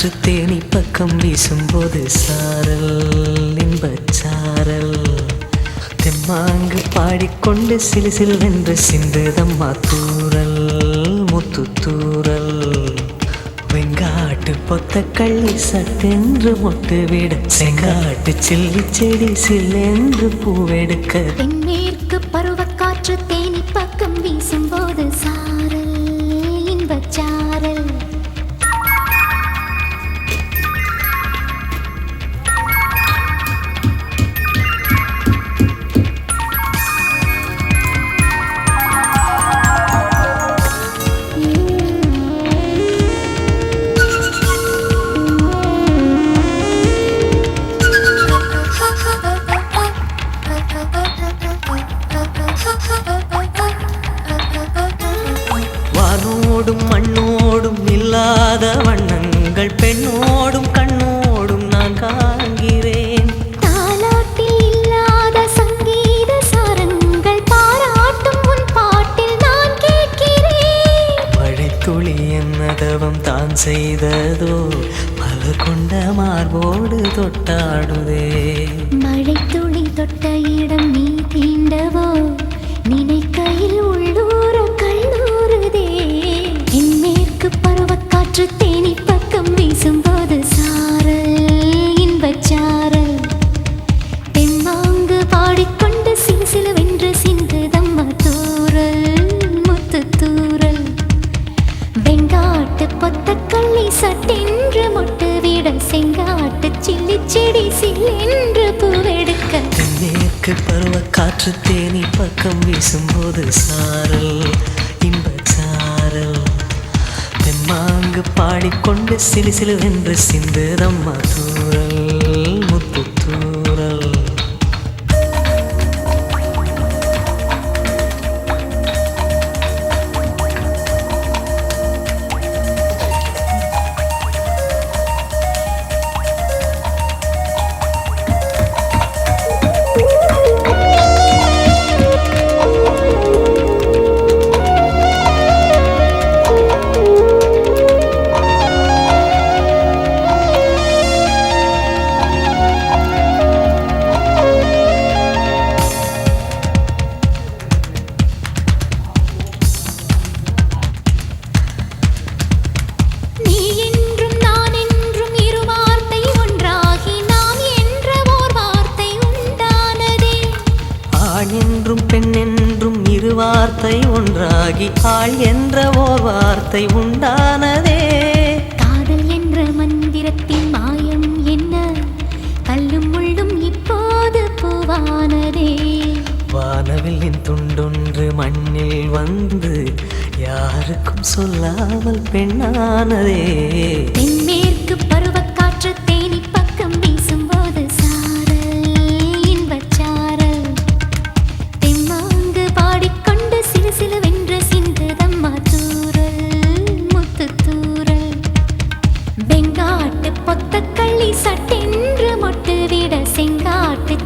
காற்று தேனி பக்கம் வீசும்போது சாரல் இன்பச்சாரல் தெம்மாங்கு பாடிக்கொண்டு சிலு சிலுவென்று சிந்துதம்மா தூரல் முத்து தூரல் வெங்காட்டு பொத்த கள்ளி சட்டென்று மொட்டு விட செங்காட்டு சில்லி செடி சில்லென்று பூவெடுக்க தென்மேற்கு பருவக்காற்று தேனி பக்கம் வீசும்போது சாரல் இன்பச்சாரல் வானோடும் மண்ணோடும் இல்லாத வண்ணங்கள் பெண்ணோடும் கண்ணோடும் நான் காண்கிறேன். தாலாட்டில் இல்லாத சங்கீத சாரங்கள் பாராட்டும் உன் பாட்டில் நான் கேட்கிறேன். மழைத்துளி என்னதவம் தான் செய்ததோ மலர் கொண்ட மார்போடு தொட்டாடுதே. மழை துளி தொட்ட இடம் நீ தீண்டவோ நினைக்கையில் உள்ளூர கல்லூருதே. தென்மேற்கு பருவக்காற்று தேனி பக்கம் வீசும்போது சாரல் இன்பச்சாரல் தெம்மாங்கு பாடிக்கொண்டு சிலு சிலுவென்று சிந்துதம்மா தூரல் முத்து தூரல் வெங்காட்டு பொத்த கள்ளி சட்டென்று மொட்டு விட செங்காட்டு சில்லி செடி சில்லென்று பூவெடுக்க தென்மேற்கு பருவ காற்று தேனி பக்கம் வீசும்போது சாரல் இன்பச்சாரல் தெம்மாங்கு பாடிக்கொண்டு சிலு சிலுவென்று சிந்துதம்மா தூரல் முத்து தூரல். என்றும் பெண் என்றும் இரு வார்த்தை ஒன்றாகி ஆள் என்ற ஓர் வார்த்தை உண்டானதே. காதல் என்ற மந்திரத்தின் மாயம் என்ன கல்லும் முள்ளும் இப்போது பூவானதே. வானவில்லின் துண்டொன்று மண்ணில் வந்து யாருக்கும் சொல்லாமல் பெண்ணானதே. தென்மேற்கு பருவக்காற்று தேனி பக்கம் வீசும்போது சாரல் இன்பச்சாரல் தெம்மாங்கு பாடிக்கொண்டு சிலு சிலுவென்று சிந்துதம்மா தூரல் முத்து தூரல் வெங்காட்டு பொத்த கள்ளி சட்டென்று மொட்டு விட செங்காட்டு